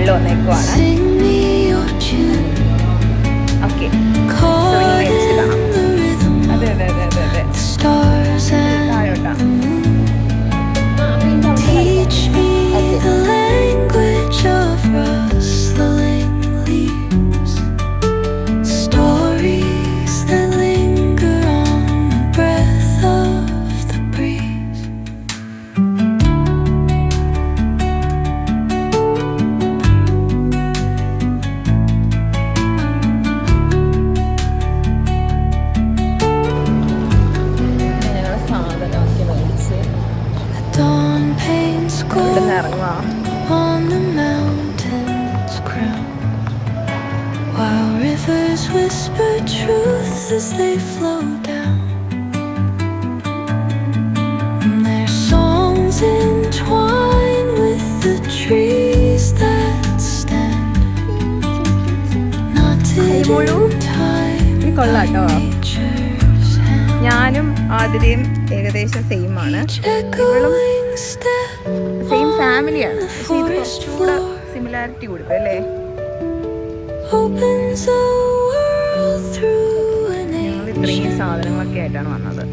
മാളിൽ വന്നേക്കുവാണ്. ഓക്കെ, മേടിച്ചിട്ട് കാണാം. അതെ അതെ അതെ അതെ അതെ, താഴോട്ടാ. On the mountain's crown, while rivers whisper truths as they flow down, and their songs entwine with the trees that stand, knotted in time by nature's hand. ഞാനും ആതിരയും ഏകദേശം സെയിം ആണ്. ഇവളും സെയിം ഫാമിലിയാണ്. പക്ഷേ ഇത് കുറച്ചുകൂടെ സിമിലാരിറ്റി കൊടുക്കും അല്ലേ? ഞങ്ങൾ ഇത്രയും സാധനങ്ങളൊക്കെ ആയിട്ടാണ് വന്നത്.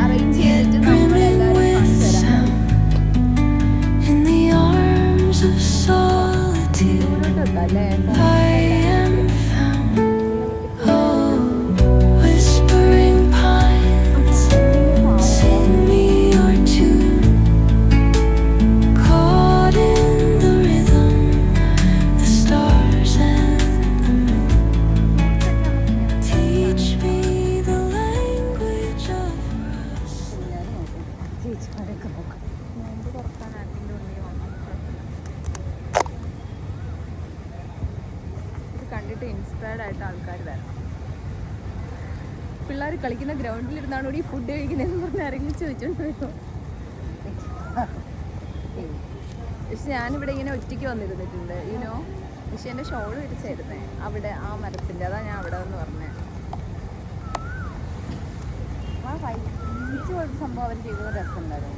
അറേഞ്ച് ചെയ്തിട്ട് നമ്മളെല്ലാവരും കാണിച്ചു തരാം. അല്ലേ കണ്ടിട്ട് ഇൻസ്പയർഡ് ആയിട്ട് ആൾക്കാർ വരണം. പിള്ളേർ കളിക്കുന്ന ഗ്രൗണ്ടിലിരുന്നാണ് കൂടി ഫുഡ് കഴിക്കുന്നതെന്ന് പറഞ്ഞ് ആരെങ്കിലും ചോദിച്ചോണ്ട് വരുമോ? പക്ഷെ ഞാനിവിടെ ഇങ്ങനെ ഒറ്റയ്ക്ക് വന്നിരുന്നിട്ടുണ്ട്, യുനോ. പക്ഷെ എൻ്റെ ഷോള് വിരിച്ചായിരുന്നേ അവിടെ ആ മരത്തിൻ്റെ, അതാ ഞാൻ അവിടെ എന്ന് പറഞ്ഞേ. ആ ബീച്ച് പോലത്തെ സംഭവം അവർ ചെയ്തത് രസമുണ്ടായിരുന്നു.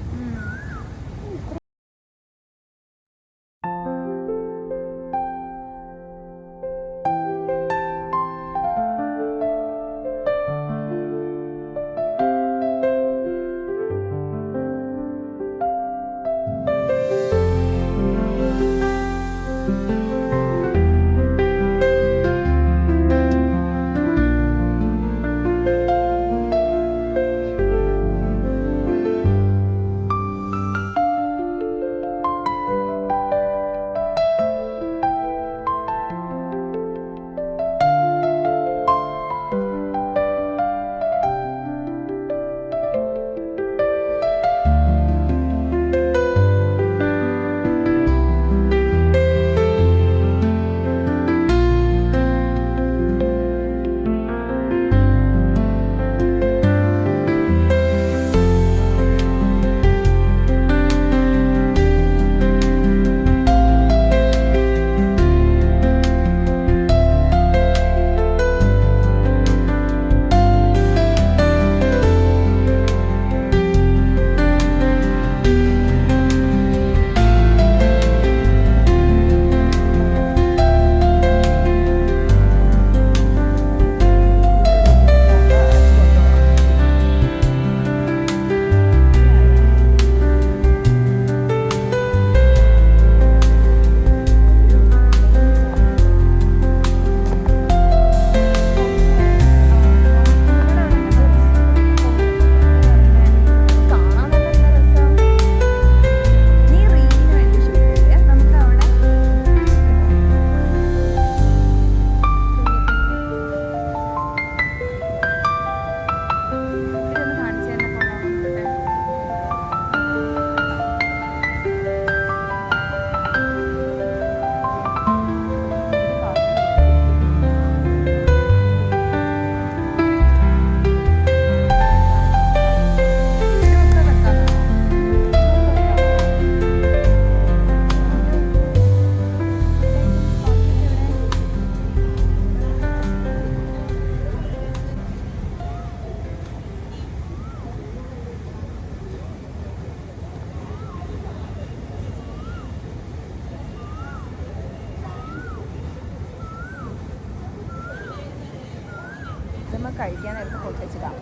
കഴിക്കാൻ നേരത്ത് പൊട്ടിച്ചിടാം.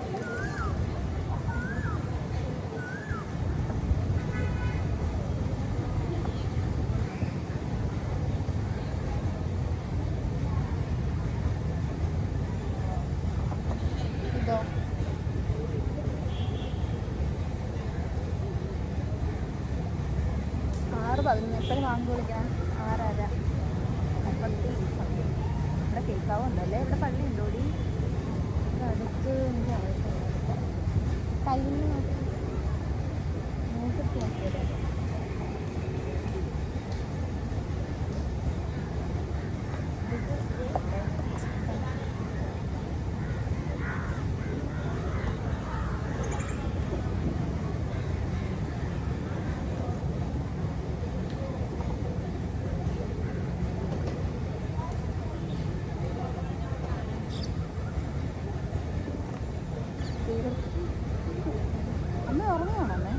ഇതോ 6:11 എപ്പോഴും വാങ്ങി വിളിക്കണം. 6:30 ഇവിടെ കേൾക്കാവുണ്ടല്ലേ? ഇവിടെ പള്ളി ഉണ്ടോടി? അടുത്ത് എനിക്ക് ആവശ്യമില്ല. കയ്യിൽ നോക്കി നോക്കിയത് അമ്മ ഉറങ്ങുവാണമ്മേ?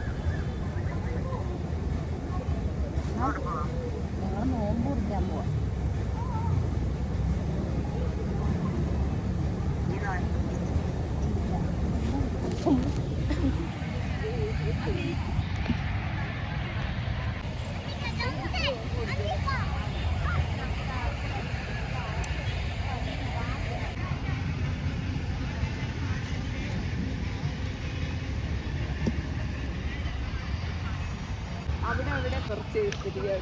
ഞങ്ങൾ നോമ്പ് കുറിക്കാൻ പോവാം. അവിടെ കുറച്ച് തിരികെ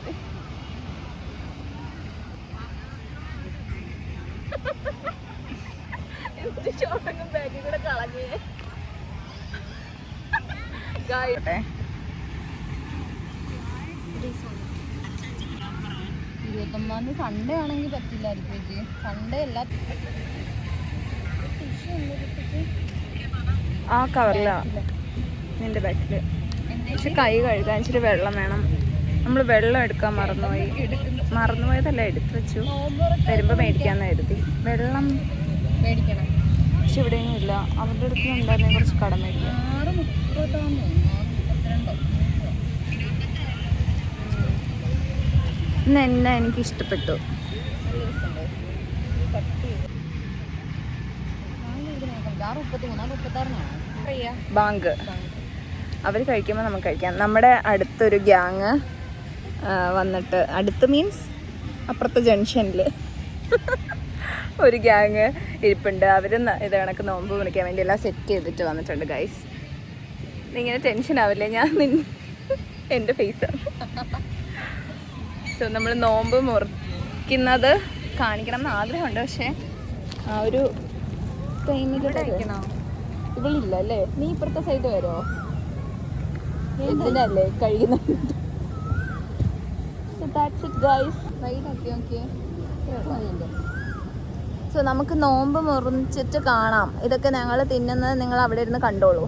എന്ത് ഷോപ്പിംഗും ബാഗിൽ കൂടെ കളഞ്ഞേ. 29 സൺഡേ ആണെങ്കിൽ പറ്റില്ലായിരിക്കും ചേച്ചി. സൺഡേ അല്ല. ആ കവറില നിന്റെ ബാക്കില്. പക്ഷെ കൈ കഴുകാൻ ഇച്ചിരി വെള്ളം വേണം. നമ്മൾ വെള്ളം എടുക്കാൻ മറന്നുപോയതല്ല, എടുത്തു വെച്ചു. വരുമ്പോൾ മേടിക്കാന്ന് കരുതി. വെള്ളം മേടിക്കണം. പക്ഷെ ഇവിടെയൊന്നും ഇല്ല. അവരുടെ അടുത്ത് ഉണ്ടായിരുന്നെ കുറച്ച് കടം മേടിക്കാം. ഇന്ന് എന്നെ എനിക്ക് ഇഷ്ടപ്പെട്ടു. ബാങ്ക് അവർ കഴിക്കുമ്പോൾ നമുക്ക് കഴിക്കാം. നമ്മുടെ അടുത്തൊരു ഗ്യാങ് വന്നിട്ട്, അടുത്ത് മീൻസ് അപ്പുറത്തെ ജംഗ്ഷനിൽ ഒരു ഗ്യാങ് ഇരിപ്പുണ്ട്. അവർ ഇത് കണക്ക് നോമ്പ് വിളിക്കാൻ വേണ്ടി എല്ലാം സെറ്റ് ചെയ്തിട്ട് വന്നിട്ടുണ്ട് ഗൈസ്. ഇങ്ങനെ ടെൻഷൻ ആവില്ലേ? ഞാൻ എൻ്റെ ഫേസാണ്. സോ നമ്മൾ നോമ്പ് മുറിക്കുന്നത് കാണിക്കണം എന്ന് ആഗ്രഹമുണ്ട്. പക്ഷേ ആ ഒരു ടൈമിൽ കഴിക്കണോ? ഇവളില്ല അല്ലേ? നീ ഇപ്പുറത്തെ സൈഡ് വരുമോ? എന്തിനല്ലേ കഴിക്കുന്നത്? So that's it guys. വൈകിട്ടൊക്കെ ഓക്കെ. സോ നമുക്ക് നോമ്പ് മുറിച്ചിട്ട് കാണാം. ഇതൊക്കെ ഞങ്ങൾ തിന്നുന്നത് നിങ്ങൾ അവിടെ ഇരുന്ന് കണ്ടോളൂ.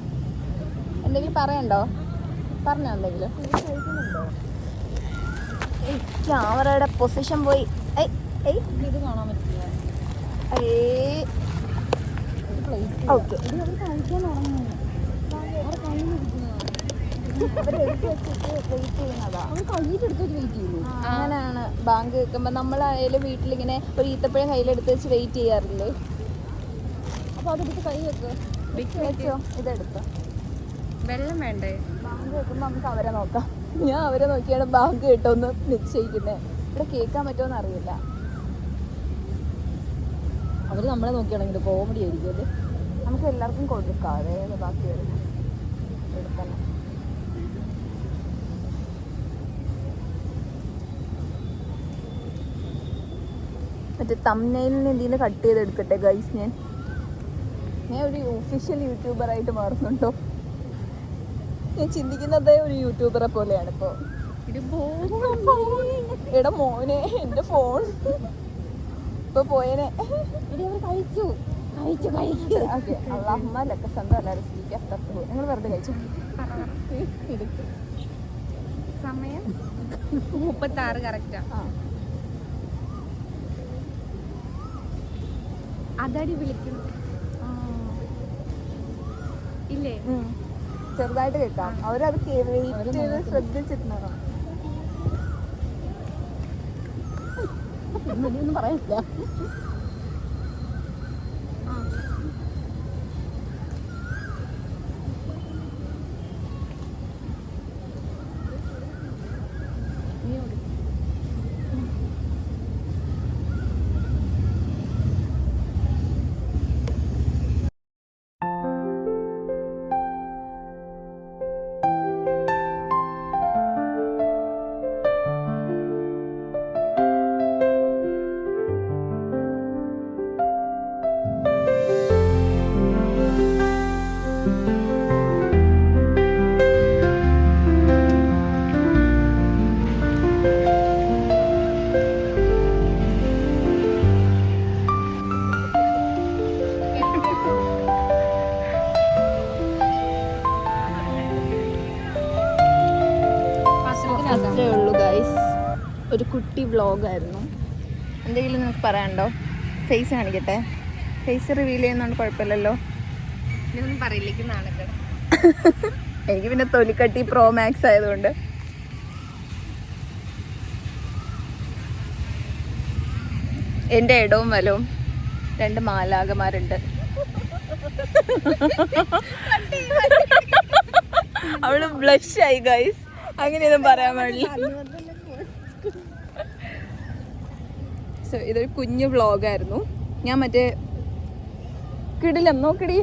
എന്തെങ്കിലും പറയണ്ടോ? പറഞ്ഞോ എന്തെങ്കിലും. ക്യാമറയുടെ പൊസിഷൻ പോയി. ഇത് കാണാൻ പറ്റില്ല. ഓക്കെ. അങ്ങനെയാണ് ബാങ്ക് വെക്കുമ്പോൾ നമ്മളായാലും വീട്ടിലിങ്ങനെ ഒരു ഈത്തപ്പഴം കയ്യിലെടുത്ത് വെച്ച് വെയിറ്റ് ചെയ്യാറില്ലേ? അപ്പോൾ അതെടുത്ത് കൈ വെച്ചോ. ഇതെടുത്തോ. വെള്ളം വേണ്ടേ? ബാങ്ക് വെക്കുമ്പോൾ നമുക്ക് അവരെ നോക്കാം. ഞാൻ അവരെ നോക്കിയാണ് ബാങ്ക് കേട്ടോന്ന് നിശ്ചയിക്കുന്നത്. ഇവിടെ കേൾക്കാൻ പറ്റുമോന്ന് അറിയില്ല. അവർ നമ്മളെ നോക്കിയാണെങ്കിൽ കോമഡി ആയിരിക്കും അത്. നമുക്ക് എല്ലാവർക്കും കൊടുക്കാം. അതായത് ബാക്കി വരുന്നത് എടുക്കണം. മറ്റേ തംബ്നെയിലിന് ഇതിൽ നിന്ന് കട്ട് ചെയ്തെടുക്കട്ടെ ഗൈസ്. ഞാൻ ഒരു ഒഫീഷ്യൽ യൂട്യൂബറായിട്ട് മാറുന്നുണ്ടോ? ഞാൻ ചിന്തിക്കുന്നതേ ഒരു യൂട്യൂബറെ പോലെയാണ് ഇപ്പോൾ. എടാ മോനെ, എൻ്റെ ഫോൺ ഇപ്പോൾ പോയേനെ. കഴിച്ചു ഓക്കെ. അമ്മ നിങ്ങൾ വെറുതെ കഴിച്ചു. സമയം 36 കറക്റ്റാ. അതടി വിളിക്കുന്നു ഇല്ലേ? ചെറുതായിട്ട് കേൾക്കാം. അവരത് ശ്രദ്ധിച്ചിട്ടുണ്ടോ? ഒന്നും പറയില്ല. അത്രേ ഉള്ളൂ ഗൈസ്. ഒരു കുട്ടി വ്ളോഗായിരുന്നു. എന്തെങ്കിലും നിങ്ങൾക്ക് പറയാനുണ്ടോ? ഫേസ് കാണിക്കട്ടെ. ഫേസ് റിവീൽ ചെയ്യുന്നതുകൊണ്ട് കുഴപ്പമില്ലല്ലോ. ഇതൊന്നും പറയില്ലേക്ക് നാണക്കേട്. എനിക്ക് പിന്നെ തൊലിക്കട്ടി പ്രോ മാക്സ് ആയതുകൊണ്ട്. എൻ്റെ ഇടവും വലവും 2 മാലാകമാരുണ്ട്. അവള് ബ്ലഷ് ആയി ഗൈസ്. അങ്ങനെയൊന്നും പറയാൻ പാടില്ല. സോ ഇതൊരു കുഞ്ഞു വ്ളോഗായിരുന്നു. ഞാൻ മറ്റേ കിടിലം നോക്കടി.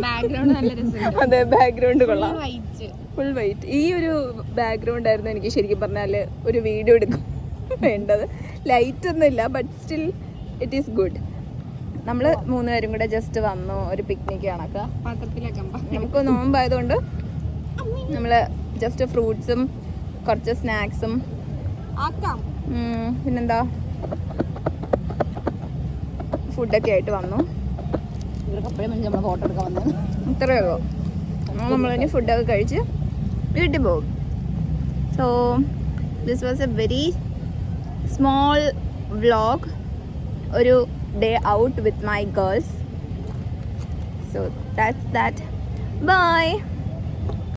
ബാക്ക്ഗ്രൗണ്ട് നല്ല രസമുണ്ട്. അതെ, ബാക്ക്ഗ്രൗണ്ട് കൊള്ളാം. White full white. ഈ ഒരു ബാക്ക്ഗ്രൗണ്ട് ആയിരുന്നു എനിക്ക് ശരിക്കും പറഞ്ഞാൽ ഒരു വീഡിയോ എടുക്കും വേണ്ടത്. ലൈറ്റ് ഒന്നും ഇല്ല, but still it is good. നമ്മൾ 3 പേരും കൂടെ ജസ്റ്റ് വന്നു ഒരു പിക്നിക് കണക്ക. പാത്രത്തിലൊക്കെ നമുക്ക് നോമ്പായതുകൊണ്ട് നമ്മൾ ജസ്റ്റ് ഫ്രൂട്ട്സും കുറച്ച് സ്നാക്സും ആക്കാം. പിന്നെന്താ ഫുഡൊക്കെ ആയിട്ട് വന്നു. ഇവർക്ക് അപ്പോഴേ നമ്മൾ ഫോട്ടോ എടുക്കാൻ വന്നത്. ഇത്രയേ ഉള്ളൂ. നമ്മളിനി ഫുഡൊക്കെ കഴിച്ച് വീട്ടിൽ പോകും. So this was a very small vlog, ഒരു day out with my girls. So that's that. By.